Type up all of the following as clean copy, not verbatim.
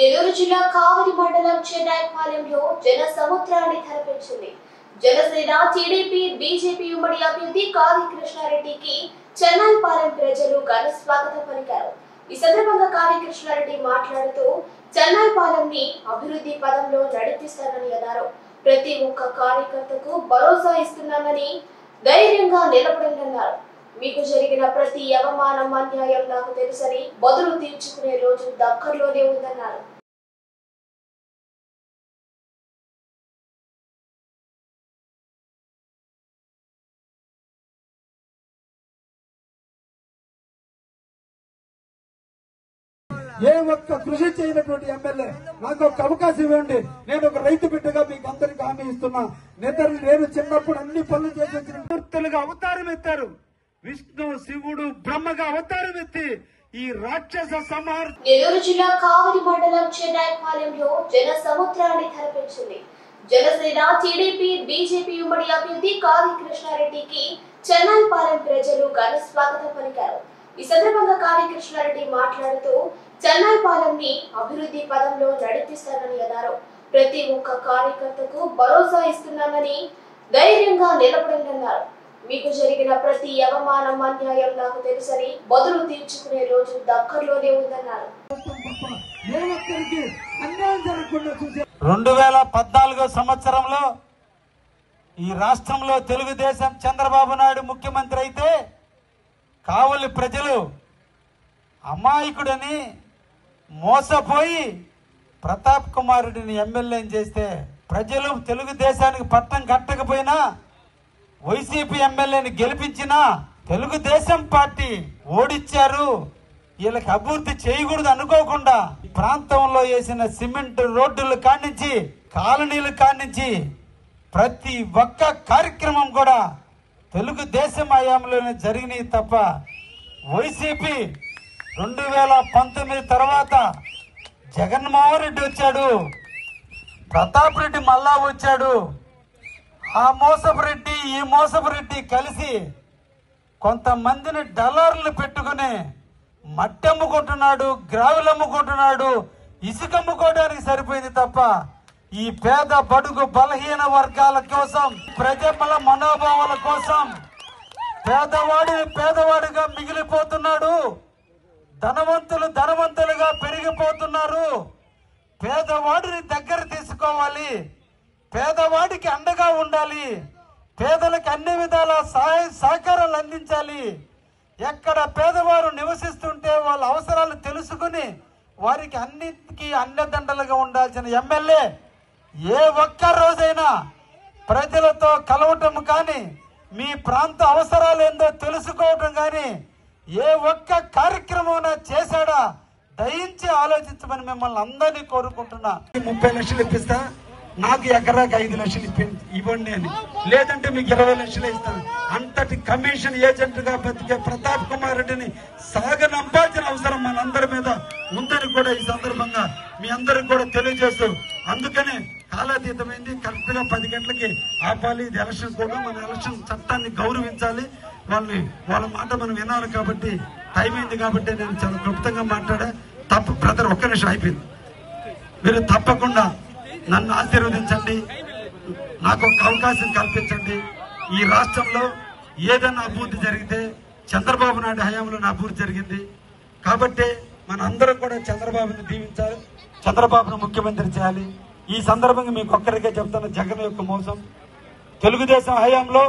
నెల్లూరు జిల్లా కావలి మండలం చెన్నైపాలెంలో జన సముద్రాన్ని తలపించింది. జనసేన, టీడీపీ, బీజేపీ ఉమ్మడి అభ్యర్థి కాది కృష్ణారెడ్డికి చెన్నైపాలెం ప్రజలు ఘన స్వాగతం పలికారు. ఈ సందర్భంగా కాది కృష్ణారెడ్డి మాట్లాడుతూ చెన్నైపాలెంని అభివృద్ధి పదంలో నడిపిస్తానని అన్నారు. ప్రతి ఒక్క కార్యకర్తకు భరోసా ఇస్తున్నానని ధైర్యంగా నిలబడనన్నారు. మీకు జరిగిన ప్రతి అవమానం, అన్యాయం నాకు తెలుసని బదులు తీర్చుకునే రోజు దగ్గరలోనే ఉందన్నారు. ఏ ఒక్క కృషి చేయనటువంటి ఎమ్మెల్యే నాకు ఒక అవకాశం ఇవ్వండి, నేను ఒక రైతు బిడ్డగా మీకు అందరికి హామీ ఇస్తున్నా. నేను చిన్నప్పుడు అన్ని పనులు చేసి మూర్తులుగా అవతారం ఎత్తారు. విష్ణు, శివుడు, బ్రహ్మగా అవతారం ఎత్తి ఈ రాక్షస సంహార. నెల్లూరు జిల్లా కావలి మండలం చెన్నైపాలెంలో జన సముద్రాన్ని తలపించింది. జనసేన, టీడీపీ, బీజేపీ ఉమ్మడి అభ్యర్థి కాది కృష్ణారెడ్డికి చెన్నైపాలెం ప్రజలు ఘన స్వాగతం పలికారు. ఈ సందర్భంగా కాది కృష్ణారెడ్డి మాట్లాడుతూ చెన్నైపాలెంని అభివృద్ధి పదంలో నడిపిస్తానని అన్నారు. ప్రతి ఒక్క కార్యకర్తకు భరోసా ఇస్తున్నానని ధైర్యంగా నిలబడనన్నారు. మీకు జరిగిన ప్రతి అవమానం, అన్యాయం నాకు తెలుసని బదులు తీర్చుకునే రోజు దగ్గరలోనే ఉందన్నారు. 2014 సంవత్సరంలో ఈ రాష్ట్రంలో తెలుగుదేశం చంద్రబాబు నాయుడు ముఖ్యమంత్రి అయితే కావలి ప్రజలు అమాయకుడని మోసపోయి ప్రతాప్ కుమార్ రెడ్డిని ఎమ్మెల్యేని చేస్తే ప్రజలు తెలుగుదేశానికి పట్టం కట్టకపోయినా వైసీపీ ఎమ్మెల్యేని గెలిపించినా తెలుగుదేశం పార్టీ ఓడిచ్చారు. వీళ్ళకి అభివృద్ధి చేయకూడదు అనుకోకుండా ప్రాంతంలో వేసిన సిమెంట్ రోడ్డులు కానించి కాలనీలు కానించి ప్రతి ఒక్క కార్యక్రమం కూడా తెలుగుదేశం హయాంలోనే జరిగినాయి తప్ప వైసీపీ 2019 తర్వాత జగన్మోహన్ రెడ్డి వచ్చాడు, ప్రతాప్ రెడ్డి మళ్ళా వచ్చాడు. ఆ మోసపు రెడ్డి, ఈ మోసపు రెడ్డి కలిసి కొంతమందిని డాలర్లు పెట్టుకుని మట్టి అమ్ముకుంటున్నాడు, గ్రావెల్ అమ్ముకుంటున్నాడు, ఇసుక అమ్ముకోవడానికి సరిపోయింది తప్ప ఈ పేద బడుగు బలహీన వర్గాల కోసం, ప్రజల మనోభావాల కోసం పేదవాడిగా మిగిలిపోతున్నాడు. ధనవంతులు ధనవంతులుగా పెరిగిపోతున్నారు. పేదవాడిని దగ్గర తీసుకోవాలి, పేదవాడికి అండగా ఉండాలి, పేదలకు అన్ని విధాల సహకారాలు అందించాలి. ఎక్కడ పేదవారు నివసిస్తుంటే వాళ్ళ అవసరాలు తెలుసుకుని వారికి అన్నిటికీ అండదండలుగా ఉండాల్సిన ఎమ్మెల్యే ఏ ఒక్క రోజైనా ప్రజలతో కలవటం కానీ, మీ ప్రాంత అవసరాలు ఏందో తెలుసుకోవటం కానీ ఏ ఒక్క కార్యక్రమం చేశాడా? దయించి ఆలోచించమని మిమ్మల్ని అందరినీ కోరుకుంటున్నా. 30 లక్షలు ఇప్పిస్తా, నాకు ఎకరాకి 5 లక్షలు ఇవ్వండి అని, లేదంటే మీకు 20 లక్షలు ఇస్తాను. అంతటి కమిషన్ ఏజెంట్ గా బతికే ప్రతాప్ కుమార్ రెడ్డిని సాగనంపాల్సిన అవసరం మనందరి మీద ఉందని కూడా ఈ సందర్భంగా మీ అందరికి కూడా తెలియజేస్తూ, అందుకనే కాలాతీతమైంది. కరెక్ట్ గా 10 గంటలకి ఆపాలి. ఇది ఎలక్షన్ కూడా, మన ఎలక్షన్ చట్టాన్ని గౌరవించాలి. వాళ్ళ మాట మనం వినాలి. కాబట్టి టైం అయింది కాబట్టి నేను చాలా క్లుప్తంగా మాట్లాడా. తప్ప బ్రదర్, ఒక్క నిమిషం అయిపోయింది. మీరు తప్పకుండా నన్ను ఆశీర్వదించండి, నాకు ఒక అవకాశం కల్పించండి. ఈ రాష్ట్రంలో ఏదైనా అభివృద్ధి జరిగితే చంద్రబాబు నాయుడు హయాంలో అభివృద్ధి జరిగింది. కాబట్టి మన అందరం కూడా చంద్రబాబుని దీవించాలి, చంద్రబాబును ముఖ్యమంత్రి చేయాలి. ఈ సందర్భంగా మీకు ఒక్కరికే చెప్తున్న, జగన్ యొక్క మోసం. తెలుగుదేశం హయాంలో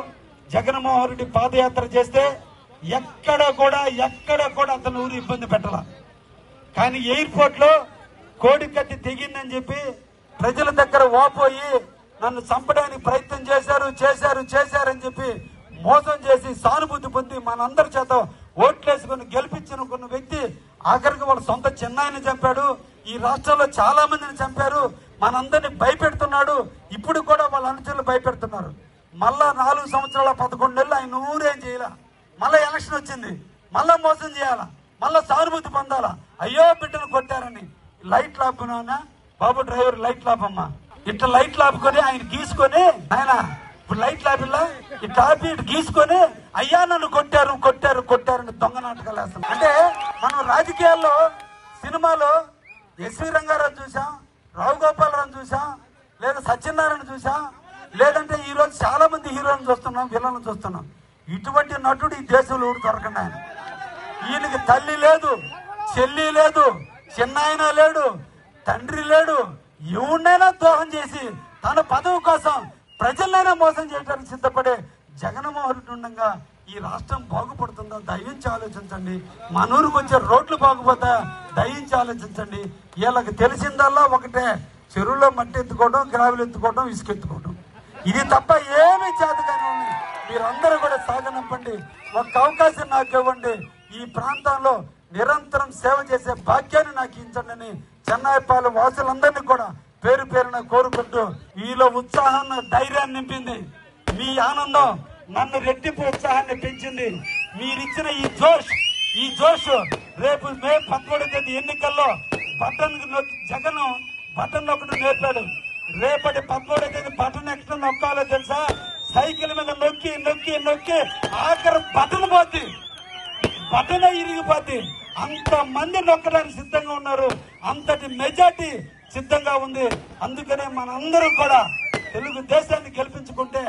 జగన్మోహన్ రెడ్డి పాదయాత్ర చేస్తే ఎక్కడ కూడా అతను ఊరు ఇబ్బంది పెట్టాల. కానీ ఎయిర్పోర్ట్ లో కోడి కట్టి తెగిందని చెప్పి ప్రజల దగ్గర వాపోయి నన్ను చంపడానికి ప్రయత్నం చేశారని చెప్పి మోసం చేసి సానుభూతి పొంది మనందరి చేత ఓట్లేసుకుని గెలిపించుకున్న వ్యక్తి ఆఖరికి వాళ్ళ సొంత చెన్నైని చంపాడు. ఈ రాష్ట్రంలో చాలా మందిని చంపారు. మనందరినీ భయపెడుతున్నాడు. ఇప్పుడు కూడా వాళ్ళ అనుచరులు భయపెడుతున్నారు. మళ్ళా 4 సంవత్సరాల 11 నెలలు ఆయన ఊరేం చేయాల. మళ్ళా ఎలక్షన్ వచ్చింది, మళ్ళా మోసం చేయాలా, మళ్ళా సానుభూతి పొందాలా. అయ్యో బిడ్డను కొట్టారని లైట్ లాపునా బాబు, డ్రైవర్ లైట్ లాపమ్మా, ఇట్లా లైట్ లాపుకొని ఆయన గీసుకొని, ఆయన ఇప్పుడు లైట్ లాపిల్లా ఇట్లా ఆపి ఇటు గీసుకొని అయ్యా నన్ను కొట్టారు అని దొంగ నాటకాలు వేస్తాం. అంటే మనం రాజకీయాల్లో, సినిమాలో ఎస్వి రంగారావు చూసాం, రావు గోపాలరావు చూసాం, లేదా సత్యనారాయణ చూసాం, లేదంటే ఈరోజు చాలా మంది హీరోలను చూస్తున్నాం, విలన్లు చూస్తున్నాం. ఇటువంటి నటుడు ఈ దేశంలో దొరకండి. ఆయన ఈయనకి తల్లి లేదు, చెల్లి లేదు, చిన్నాయన లేడు, తండ్రి లేడు. ఎవరినైనా ద్రోహం చేసి తన పదవి కోసం ప్రజలైనా మోసం చేయడానికి సిద్ధపడే జగన్మోహన్ రెడ్డి ఉండగా ఈ రాష్ట్రం బాగుపడుతుందా దయించి ఆలోచించండి. మన ఊరికి వచ్చే రోడ్లు బాగుపోతా దయించి ఆలోచించండి. వీళ్ళకి తెలిసిందల్లా ఒకటే, చెరువులో మట్టి ఎత్తుకోవడం, గ్రావిలు ఎత్తుకోవడం, ఇసుక ఎత్తుకోవడం. ఇది తప్ప ఏమీ చేతగానే ఉంది. మీరందరూ కూడా సాగనంపండి. ఒక అవకాశం నాకు ఇవ్వండి. ఈ ప్రాంతంలో నిరంతరం సేవ చేసే భాగ్యాన్ని నాకు ఇచ్చండి అని చెన్నాయిపాలెం వాసులందరినీ కూడా పేరు పేరున కోరుకుంటూ, మీలో ఉత్సాహాన్ని, ధైర్యాన్ని నింపింది. మీ ఆనందం నన్ను రెట్టింపు ఉత్సాహాన్ని పెంచింది. మీరిచ్చిన ఈ జోష్ రేపు మే 13వ తేదీ ఎన్నికల్లో జగన్ బటన్ ఒకటి నేర్పాడు. రేపటి 13వ తేదీ బటన్ ఎక్కడ నొక్కాలో తెలుసా? సైకిల్ మీద నొక్కి నొక్కి నొక్కి ఆఖరి బటన్ పోద్ది, బటనే ఇరిగిపోద్ది. అంత మంది నొక్కడానికి సిద్ధంగా ఉన్నారు. అంతటి మెజార్టీ సిద్ధంగా ఉంది. అందుకనే మనందరం కూడా తెలుగుదేశాన్ని గెలిపించుకుంటే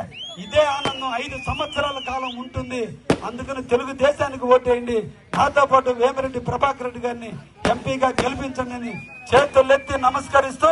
ఇదే ఆనందం 5 సంవత్సరాల కాలం ఉంటుంది. అందుకని తెలుగుదేశానికి ఓటేయండి. నాతో పాటు వేమిరెడ్డి ప్రభాకర్ రెడ్డి గారిని ఎంపీగా గెలిపించండి అని చేతులెత్తి నమస్కరిస్తూ